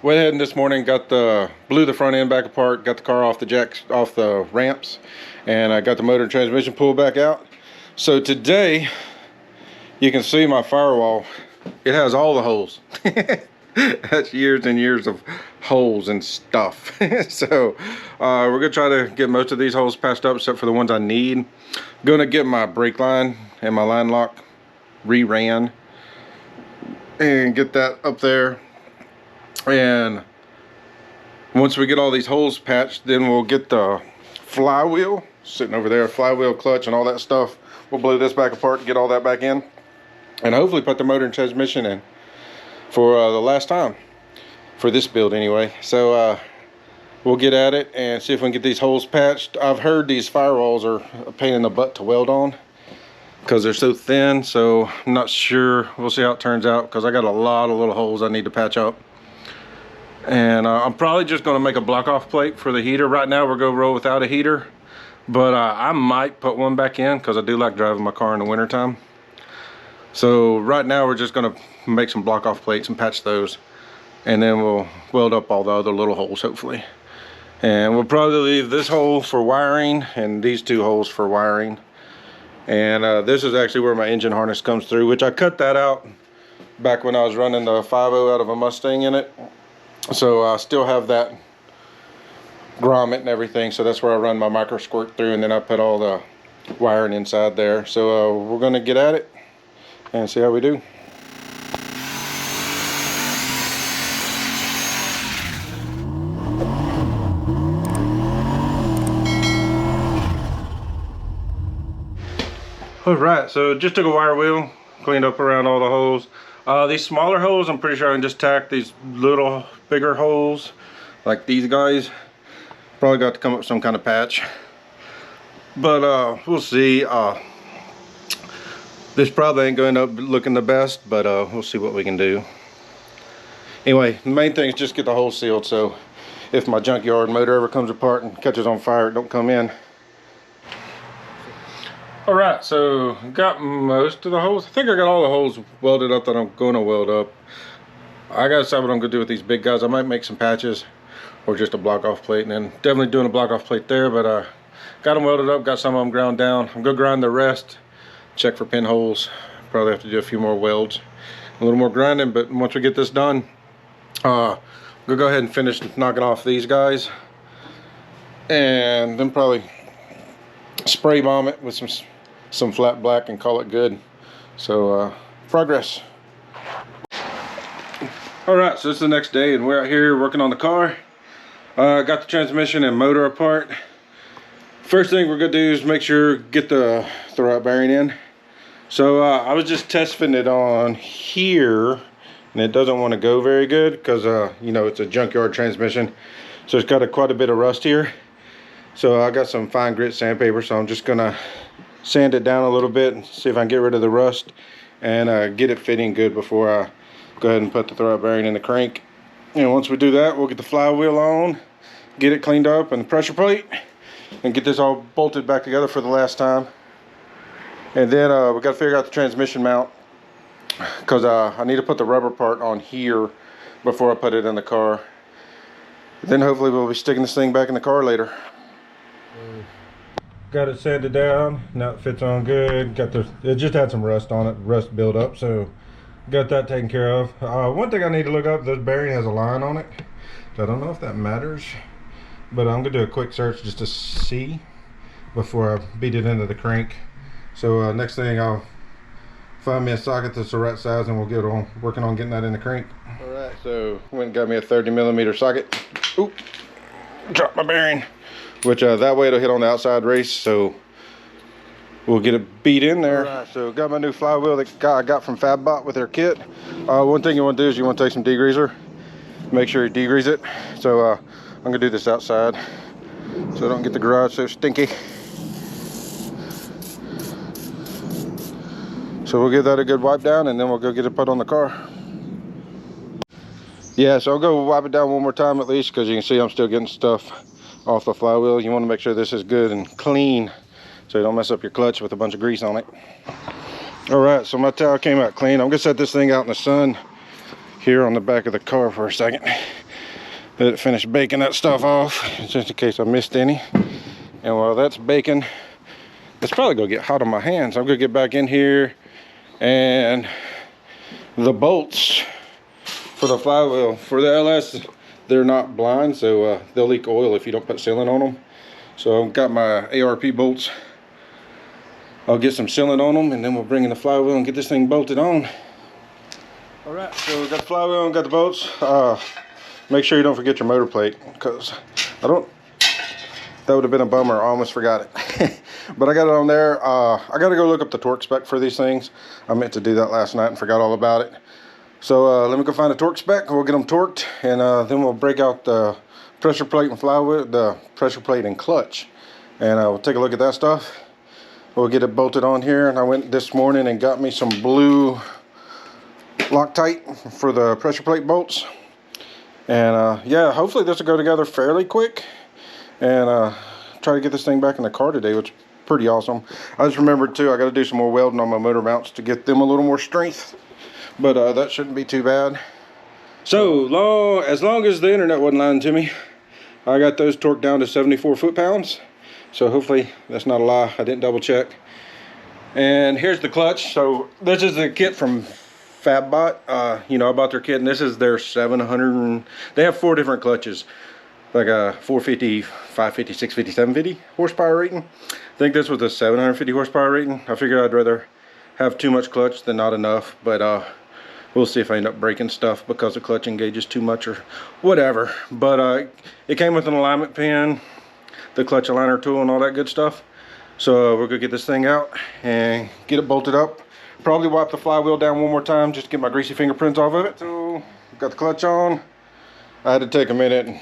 went ahead and this morning blew the front end back apart, got the car off the jacks, off the ramps, and I got the motor and transmission pulled back out. So today, you can see my firewall. It has all the holes. That's years and years of holes and stuff. So we're gonna try to get most of these holes patched up except for the ones I need. Gonna get my brake line and my line lock re-ran and get that up there. And once we get all these holes patched, then we'll get the flywheel sitting over there, flywheel, clutch, and all that stuff. We'll blow this back apart and get all that back in, and hopefully put the motor and transmission in for the last time for this build anyway. So we'll get at it and see if we can get these holes patched. I've heard these firewalls are a pain in the butt to weld on because they're so thin, so I'm not sure. We'll see how it turns out because I got a lot of little holes I need to patch up. And I'm probably just going to make a block off plate for the heater. Right now we're going to roll without a heater, but I might put one back in because I do like driving my car in the wintertime. So right now we're just going to make some block off plates and patch those, and then we'll weld up all the other little holes hopefully. And we'll probably leave this hole for wiring and these two holes for wiring. And this is actually where my engine harness comes through, which I cut that out back when I was running the 5.0 out of a Mustang in it. So I still have that grommet and everything, so that's where I run my micro squirt through, and then I put all the wiring inside there. So we're going to get at it and see how we do. Alright, so just took a wire wheel, cleaned up around all the holes. These smaller holes, I'm pretty sure I can just tack these little bigger holes, like these guys. Probably got to come up with some kind of patch. But we'll see. This probably ain't going to end up looking the best, but we'll see what we can do. Anyway, the main thing is just get the hole sealed, so if my junkyard motor ever comes apart and catches on fire, it don't come in. Alright, so got most of the holes. I think I got all the holes welded up that I'm going to weld up. I gotta decide what I'm going to do with these big guys. I might make some patches or just a block off plate, and then definitely doing a block off plate there, but got them welded up, got some of them ground down. I'm going to grind the rest, check for pinholes. Probably have to do a few more welds, a little more grinding, but once we get this done, we'll go ahead and finish knocking off these guys, and then probably spray bomb it with some flat black and call it good. So progress. Alright, so it's the next day and we're out here working on the car. Got the transmission and motor apart. First thing we're gonna do is make sure get the throwout bearing in. So I was just testing it on here, and it doesn't want to go very good because you know, it's a junkyard transmission, so it's got quite a bit of rust here. So I got some fine grit sandpaper, so I'm just gonna sand it down a little bit and see if I can get rid of the rust and get it fitting good before I go ahead and put the throwout bearing in the crank. And once we do that, we'll get the flywheel on, get it cleaned up, and the pressure plate, and get this all bolted back together for the last time. And then we got to figure out the transmission mount, because I need to put the rubber part on here before I put it in the car. Then hopefully we'll be sticking this thing back in the car later. Got it sanded down, now it fits on good. It just had some rust on it, rust build up, so got that taken care of. One thing I need to look up, this bearing has a line on it, so I don't know if that matters, but I'm gonna do a quick search just to see before I beat it into the crank. So next thing, I'll find me a socket that's the right size, and we'll get on working on getting that in the crank. All right, so went and got me a 30mm socket. Oop, dropped my bearing, which that way it'll hit on the outside race, so we'll get it beat in there. All right, so got my new flywheel that I got from Fabbot with their kit. One thing you want to do is you want to take some degreaser, make sure you degrease it. So I'm gonna do this outside so I don't get the garage so stinky. So we'll give that a good wipe down, and then we'll go get it put on the car. Yeah, so I'll go wipe it down one more time at least, because you can see I'm still getting stuff off the flywheel. You want to make sure this is good and clean so you don't mess up your clutch with a bunch of grease on it. All right, so my towel came out clean. I'm gonna set this thing out in the sun here on the back of the car for a second. Let it finish baking that stuff off, just in case I missed any. And while that's baking, it's probably gonna get hot on my hands. I'm gonna get back in here, and the bolts for the flywheel for the LS, they're not blind, so they'll leak oil if you don't put sealant on them. So I've got my AR5 bolts. I'll get some sealant on them, and then we'll bring in the flywheel and get this thing bolted on. All right, so we've got the flywheel and got the bolts. Make sure you don't forget your motor plate, because that would have been a bummer. I almost forgot it. But I got it on there. I got to go look up the torque spec for these things. I meant to do that last night and forgot all about it. So let me go find a torque spec. We'll get them torqued, and then we'll break out the pressure plate and flywheel, the pressure plate and clutch, and we'll take a look at that stuff. We'll get it bolted on here. And I went this morning and got me some blue Loctite for the pressure plate bolts. And yeah, hopefully this will go together fairly quick, and try to get this thing back in the car today, which is pretty awesome. I just remembered too, I got to do some more welding on my motor mounts to get them a little more strength, but that shouldn't be too bad. So as long as the internet wasn't lying to me, I got those torqued down to 74 foot-pounds. So hopefully that's not a lie. I didn't double check. And here's the clutch. So this is a kit from Fabbot. You know, I bought their kit, and this is their 700. They have 4 different clutches, like a 450, 550, 650, 750 horsepower rating. I think this was a 750 horsepower rating. I figured I'd rather have too much clutch than not enough, but we'll see if I end up breaking stuff because the clutch engages too much or whatever. But it came with an alignment pin, the clutch aligner tool, and all that good stuff. So we're gonna get this thing out and get it bolted up. Probably wipe the flywheel down one more time just to get my greasy fingerprints off of it. So got the clutch on. I had to take a minute.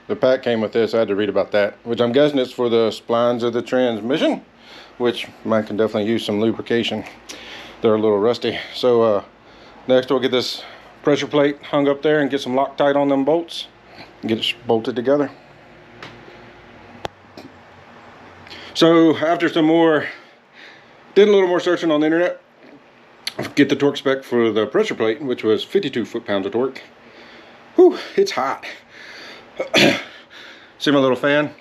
The pack came with this. I had to read about that, which I'm guessing it's for the splines of the transmission, which mine can definitely use some lubrication. They're a little rusty. So next we'll get this pressure plate hung up there and get some Loctite on them bolts and get it bolted together. So after did a little more searching on the internet, get the torque spec for the pressure plate, which was 52 foot-pounds of torque. Whew, it's hot. See my little fan?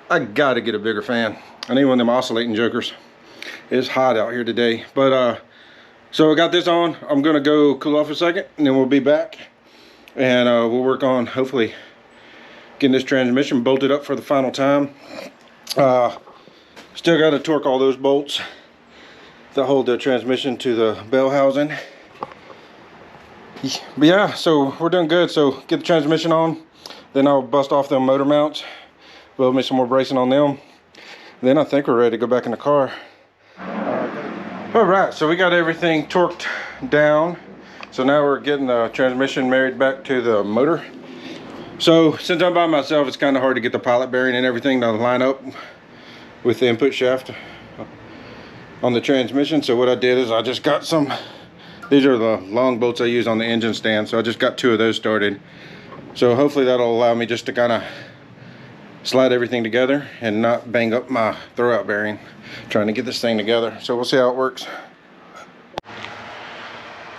I gotta get a bigger fan. I need one of them oscillating jokers. It's hot out here today. But so I got this on. I'm gonna go cool off a second, and then we'll be back, and we'll work on hopefully getting this transmission bolted up for the final time. Still got to torque all those bolts that hold the transmission to the bell housing. But yeah, so we're doing good. So get the transmission on, then I'll bust off them motor mounts, build me some more bracing on them, then I think we're ready to go back in the car. All right, so we got everything torqued down. So now we're getting the transmission married back to the motor. So since I'm by myself, it's kind of hard to get the pilot bearing and everything to line up with the input shaft on the transmission. So what I did is I just got some, these are the long bolts I use on the engine stand. So I just got 2 of those started. So hopefully that'll allow me just to kind of slide everything together and not bang up my throwout bearing trying to get this thing together. So we'll see how it works.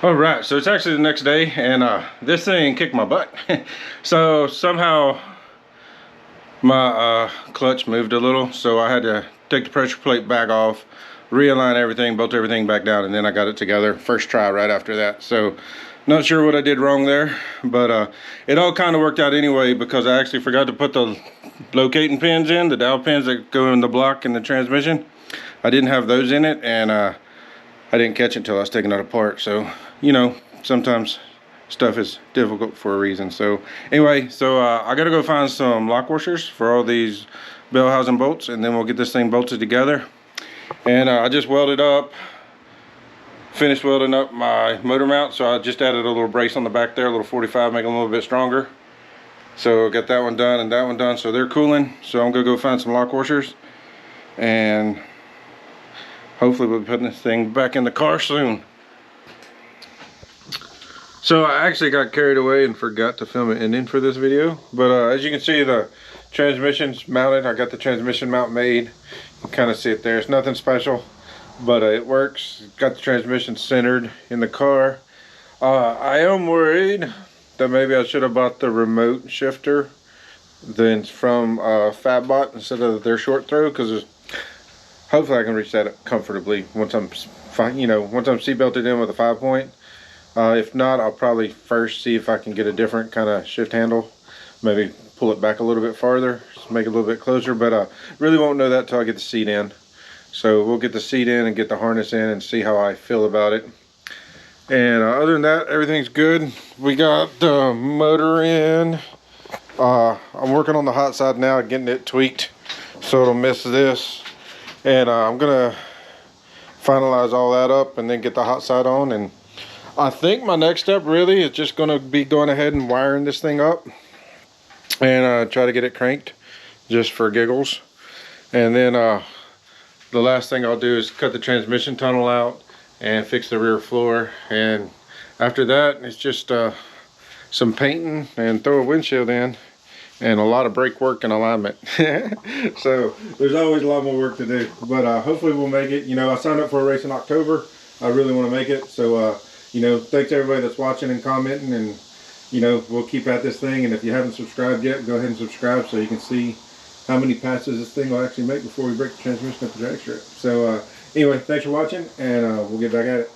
All right, so it's actually the next day, and this thing kicked my butt. So somehow my clutch moved a little, so I had to take the pressure plate back off, realign everything, bolt everything back down, and then I got it together first try right after that. So not sure what I did wrong there, but it all kind of worked out anyway, because I actually forgot to put the locating pins in, the dowel pins that go in the block and the transmission. I didn't have those in it, and I didn't catch it until I was taking it apart. So, you know, sometimes stuff is difficult for a reason. So anyway, so I gotta go find some lock washers for all these bell housing bolts, and then we'll get this thing bolted together. And I just welded up, finished welding up my motor mount, so I just added a little brace on the back there, a little 45, make them a little bit stronger. So got that one done and that one done, so they're cooling. So I'm gonna go find some lock washers, and hopefully we'll be putting this thing back in the car soon. So I actually got carried away and forgot to film an ending for this video. But as you can see, the transmission's mounted. I got the transmission mount made. You can kind of see it there. It's nothing special, but it works. Got the transmission centered in the car. I am worried that maybe I should have bought the remote shifter then from Fabbot instead of their short throw, because hopefully I can reach that comfortably once I'm once I'm seatbelted in with a 5-point. If not, I'll probably first see if I can get a different kind of shift handle, maybe pull it back a little bit farther, just make it a little bit closer, but really won't know that till I get the seat in. So we'll get the seat in and get the harness in and see how I feel about it. And other than that, everything's good. We got the motor in. I'm working on the hot side now, getting it tweaked so it'll miss this. And I'm gonna finalize all that up and then get the hot side on. And I think my next step really is just gonna be going ahead and wiring this thing up and try to get it cranked just for giggles. And then the last thing I'll do is cut the transmission tunnel out and fix the rear floor. And after that, it's just some painting and throw a windshield in and a lot of brake work and alignment. So there's always a lot more work to do, but hopefully we'll make it. You know, I signed up for a race in October. I really want to make it. So you know, thanks to everybody that's watching and commenting, and you know, we'll keep at this thing. And if you haven't subscribed yet, go ahead and subscribe so you can see how many passes this thing will actually make before we break the transmission at the drag strip. So anyway, thanks for watching, and we'll get back at it.